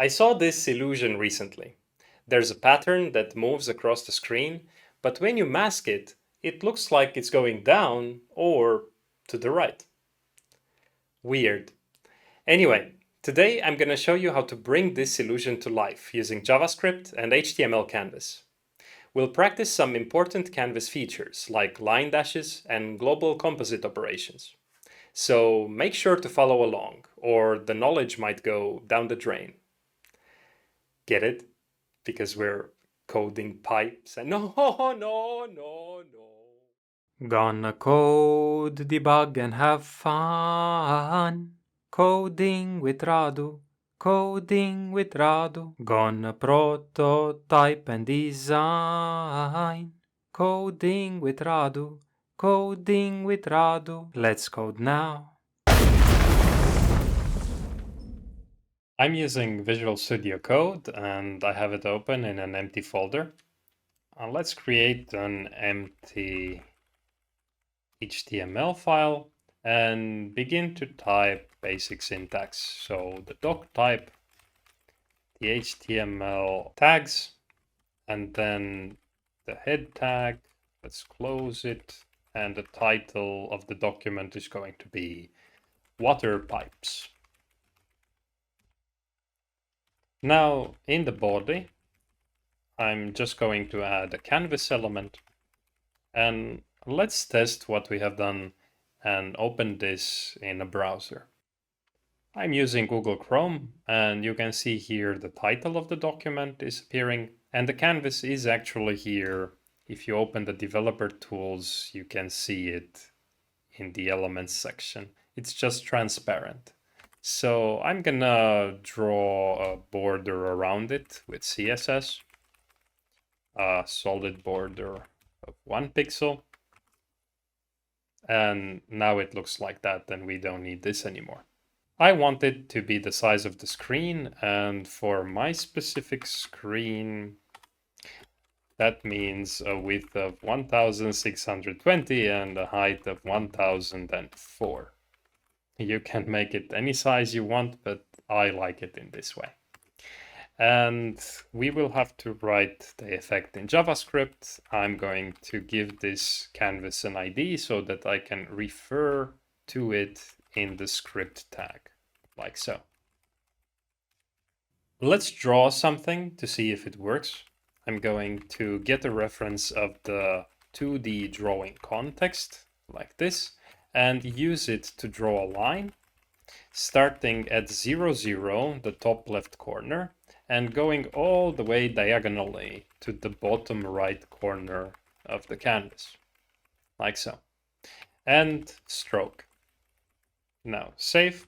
I saw this illusion recently. There's a pattern that moves across the screen, but when you mask it, it looks like it's going down or to the right. Weird. Anyway, today I'm going to show you how to bring this illusion to life using JavaScript and HTML Canvas. We'll practice some important Canvas features like line dashes and global composite operations. So make sure to follow along, or the knowledge might go down the drain. Get it? Because we're coding pipes and no. Gonna code, debug, and have fun. Coding with Radu, coding with Radu. Gonna prototype and design. Coding with Radu, coding with Radu. Let's code now. I'm using Visual Studio Code and I have it open in an empty folder. Let's create an empty HTML file and begin to type basic syntax. So the doc type, the HTML tags, and then the head tag. Let's close it. And the title of the document is going to be water pipes. Now in the body, I'm just going to add a canvas element, and let's test what we have done and open this in a browser. I'm using Google Chrome, and you can see here the title of the document is appearing, and the canvas is actually here. If you open the developer tools, you can see it in the elements section. It's just transparent. So I'm gonna draw a border around it with CSS, a solid border of 1 pixel. And now it looks like that, and we don't need this anymore. I want it to be the size of the screen, and for my specific screen, that means a width of 1620 and a height of 1004. You can make it any size you want, but I like it in this way. And we will have to write the effect in JavaScript. I'm going to give this canvas an ID so that I can refer to it in the script tag, like so. Let's draw something to see if it works. I'm going to get a reference of the 2D drawing context, like this, and use it to draw a line, starting at 0, 0, the top left corner, and going all the way diagonally to the bottom right corner of the canvas, like so. And stroke. Now save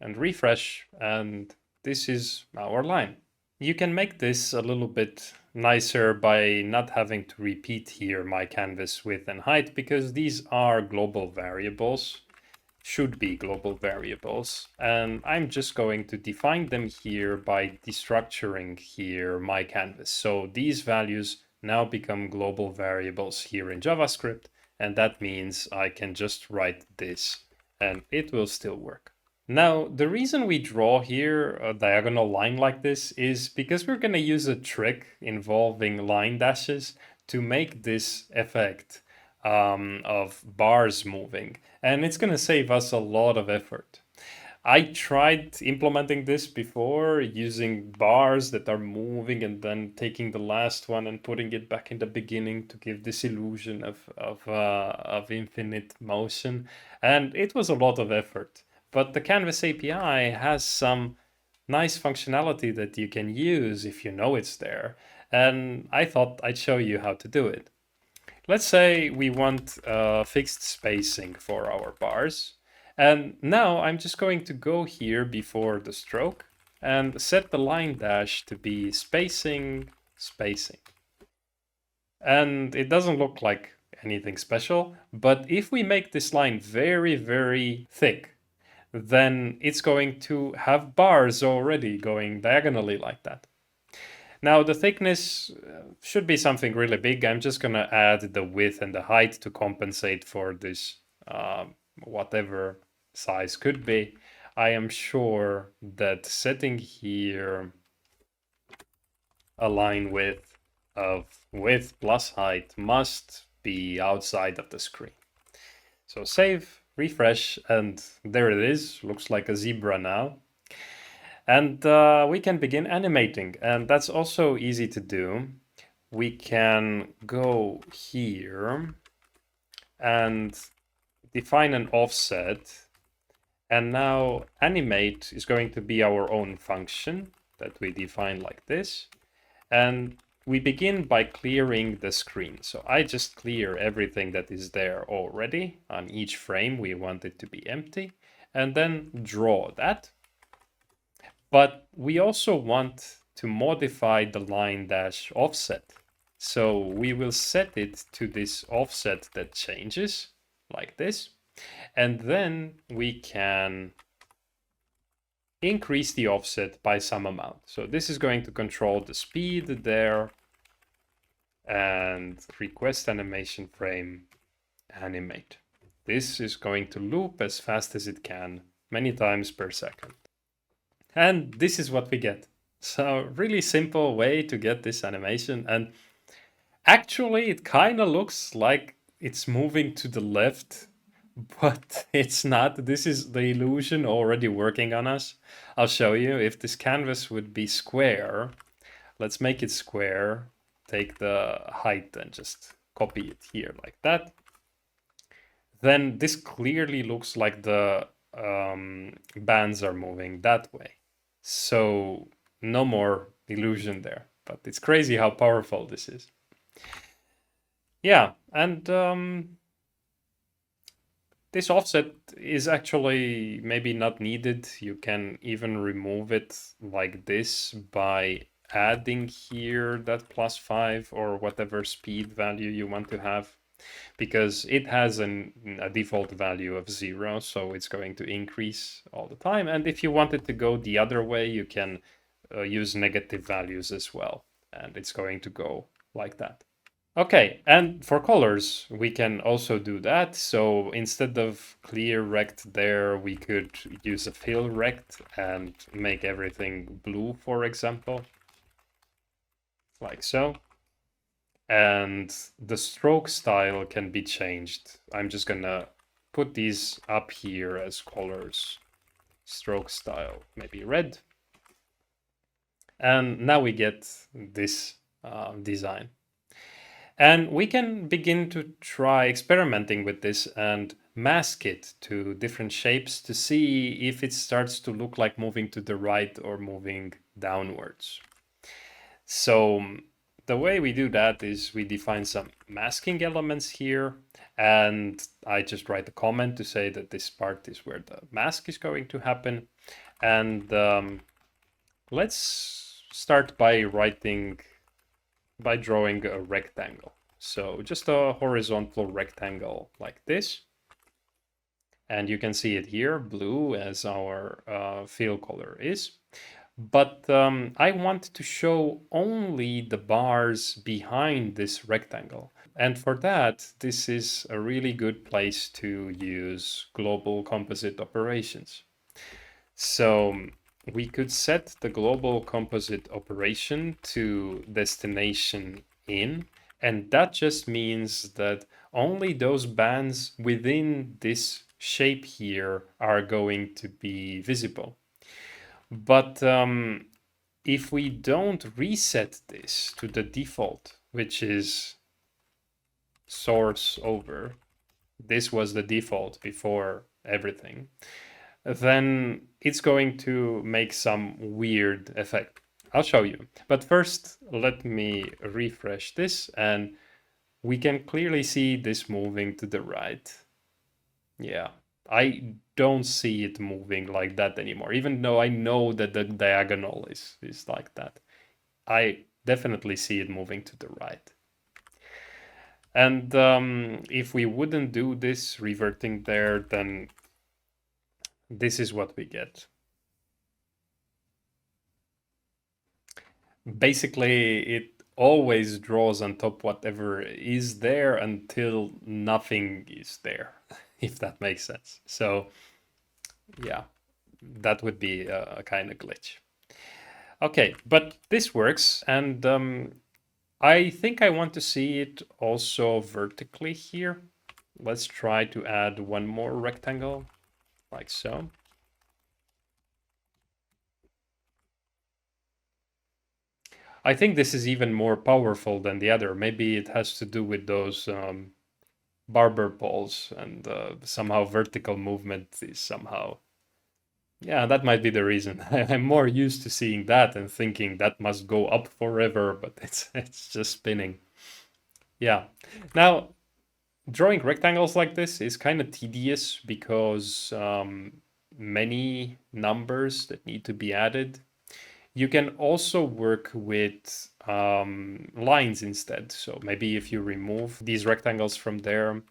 and refresh, and this is our line. You can make this a little bit nicer by not having to repeat here my canvas width and height, because these are global variables, should be global variables, and I'm just going to define them here by destructuring here my canvas. So these values now become global variables here in JavaScript, and that means I can just write this and it will still work. Now, the reason we draw here a diagonal line like this is because we're going to use a trick involving line dashes to make this effect of bars moving, and it's going to save us a lot of effort. I tried implementing this before using bars that are moving and then taking the last one and putting it back in the beginning to give this illusion of infinite motion, and it was a lot of effort. But the Canvas API has some nice functionality that you can use if you know it's there, and I thought I'd show you how to do it. Let's say we want fixed spacing for our bars. And now I'm just going to go here before the stroke and set the line dash to be spacing, spacing. And it doesn't look like anything special, but if we make this line very, very thick, then it's going to have bars already going diagonally like that. Now the thickness should be something really big. I'm just going to add the width and the height to compensate for this whatever size could be. I am sure that setting here align width of width plus height must be outside of the screen. So save, refresh, and there it is. Looks like a zebra now. And we can begin animating, and that's also easy to do. We can go here and define an offset, and now animate is going to be our own function that we define like this. And we begin by clearing the screen. So I just clear everything that is there already. On each frame we want it to be empty, and then draw that. But we also want to modify the line dash offset. So we will set it to this offset that changes like this. And then we can increase the offset by some amount. So this is going to control the speed there, and request animation frame animate. This is going to loop as fast as it can, many times per second. And this is what we get. So really simple way to get this animation. And actually it kind of looks like it's moving to the left, but it's not. This is the illusion already working on us. I'll show you. If this canvas would be square, let's make it square. Take the height and just copy it here like that. Then this clearly looks like the bands are moving that way. So no more illusion there, but it's crazy how powerful this is. Yeah, and this offset is actually maybe not needed. You can even remove it like this by adding here that +5 or whatever speed value you want to have, because it has a default value of 0, so it's going to increase all the time. And if you want it to go the other way, you can use negative values as well, and it's going to go like that. Okay, and for colors, we can also do that. So instead of clear rect there, we could use a fill rect and make everything blue, for example, like so. And the stroke style can be changed. I'm just gonna put these up here as colors. Stroke style, maybe red. And now we get this design. And we can begin to try experimenting with this and mask it to different shapes to see if it starts to look like moving to the right or moving downwards. So the way we do that is we define some masking elements here, and I just write a comment to say that this part is where the mask is going to happen. And let's start by drawing a rectangle. So just a horizontal rectangle like this. And you can see it here, blue as our fill color is. But I want to show only the bars behind this rectangle. And for that, this is a really good place to use global composite operations. So we could set the global composite operation to destination in, and that just means that only those bands within this shape here are going to be visible. But if we don't reset this to the default, which is source over, this was the default before everything, then it's going to make some weird effect. I'll show you. But first, let me refresh this, and we can clearly see this moving to the right. Yeah, I don't see it moving like that anymore, even though I know that the diagonal is like that. I definitely see it moving to the right. And if we wouldn't do this reverting there, then this is what we get. Basically, it always draws on top whatever is there until nothing is there, if that makes sense. So yeah, that would be a kind of glitch. Okay, but this works, and I think I want to see it also vertically here. Let's try to add one more rectangle, like so. I think this is even more powerful than the other. Maybe it has to do with those barber poles, and somehow vertical movement is somehow... Yeah, that might be the reason. I'm more used to seeing that and thinking that must go up forever, but it's just spinning. Yeah. Now, drawing rectangles like this is kind of tedious because many numbers that need to be added. You can also work with lines instead. So maybe if you remove these rectangles from there,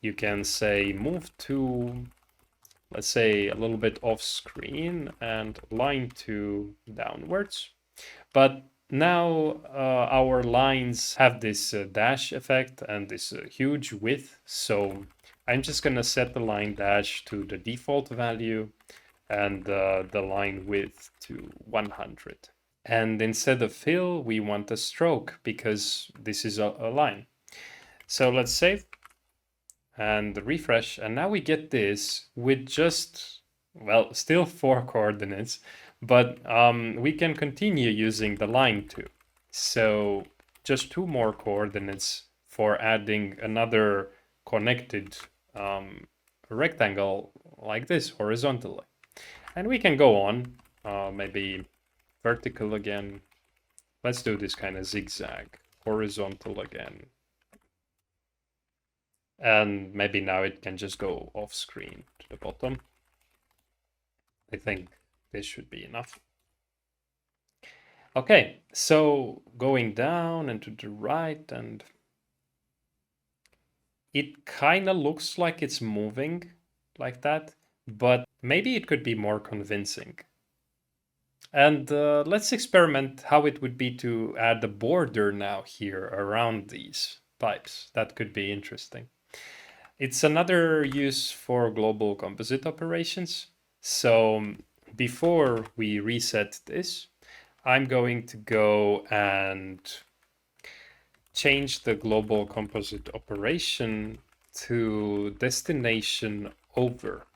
you can say move to, let's say, a little bit off screen and line to downwards. But now our lines have this dash effect and this huge width. So I'm just going to set the line dash to the default value and the line width to 100. And instead of fill, we want a stroke because this is a line. So let's save and refresh. And now we get this with just, well, still 4 coordinates, but we can continue using the line too. So just 2 more coordinates for adding another connected rectangle like this horizontally. And we can go on, maybe vertical again. Let's do this kind of zigzag, horizontal again. And maybe now it can just go off screen to the bottom. I think this should be enough. Okay, so going down and to the right, and it kind of looks like it's moving like that, but maybe it could be more convincing. And let's experiment how it would be to add a border now here around these pipes. That could be interesting. It's another use for global composite operations. So before we reset this, I'm going to go and change the global composite operation to destination over.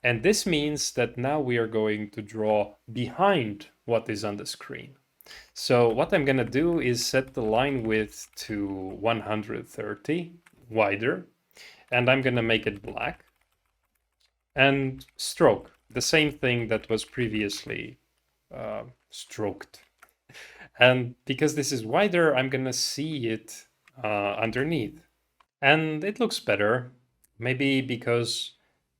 And this means that now we are going to draw behind what is on the screen. So what I'm going to do is set the line width to 130 wider, and I'm going to make it black. And stroke, the same thing that was previously stroked. And because this is wider, I'm going to see it underneath. And it looks better, maybe because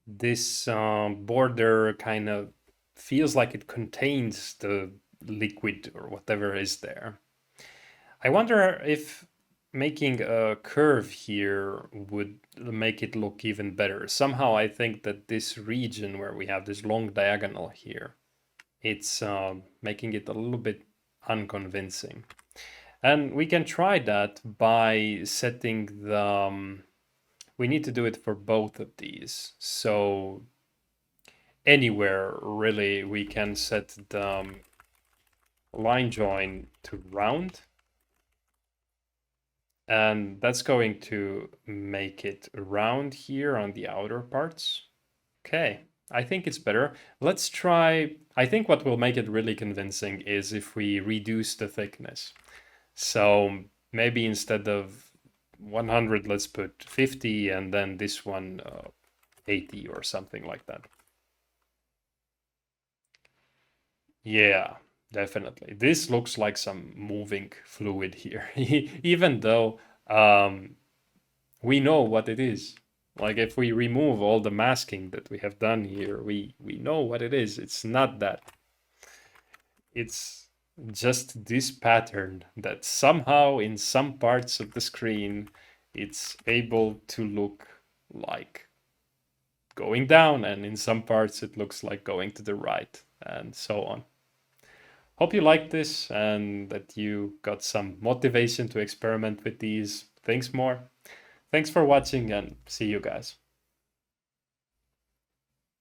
this border kind of feels like it contains the liquid or whatever is there. I wonder if making a curve here would make it look even better. Somehow I think that this region where we have this long diagonal here, it's making it a little bit unconvincing. And we can try that by setting the... we need to do it for both of these. So anywhere really we can set the line join to round. And that's going to make it round here on the outer parts. Okay, I think it's better. Let's try, I think what will make it really convincing is if we reduce the thickness. So maybe instead of 100, let's put 50, and then this one 80 or something like that. Yeah, definitely. This looks like some moving fluid here, even though we know what it is. Like if we remove all the masking that we have done here, we know what it is. It's not that. It's just this pattern that somehow in some parts of the screen, it's able to look like going down, and in some parts it looks like going to the right, and so on. Hope you liked this and that you got some motivation to experiment with these things more. Thanks for watching and see you guys.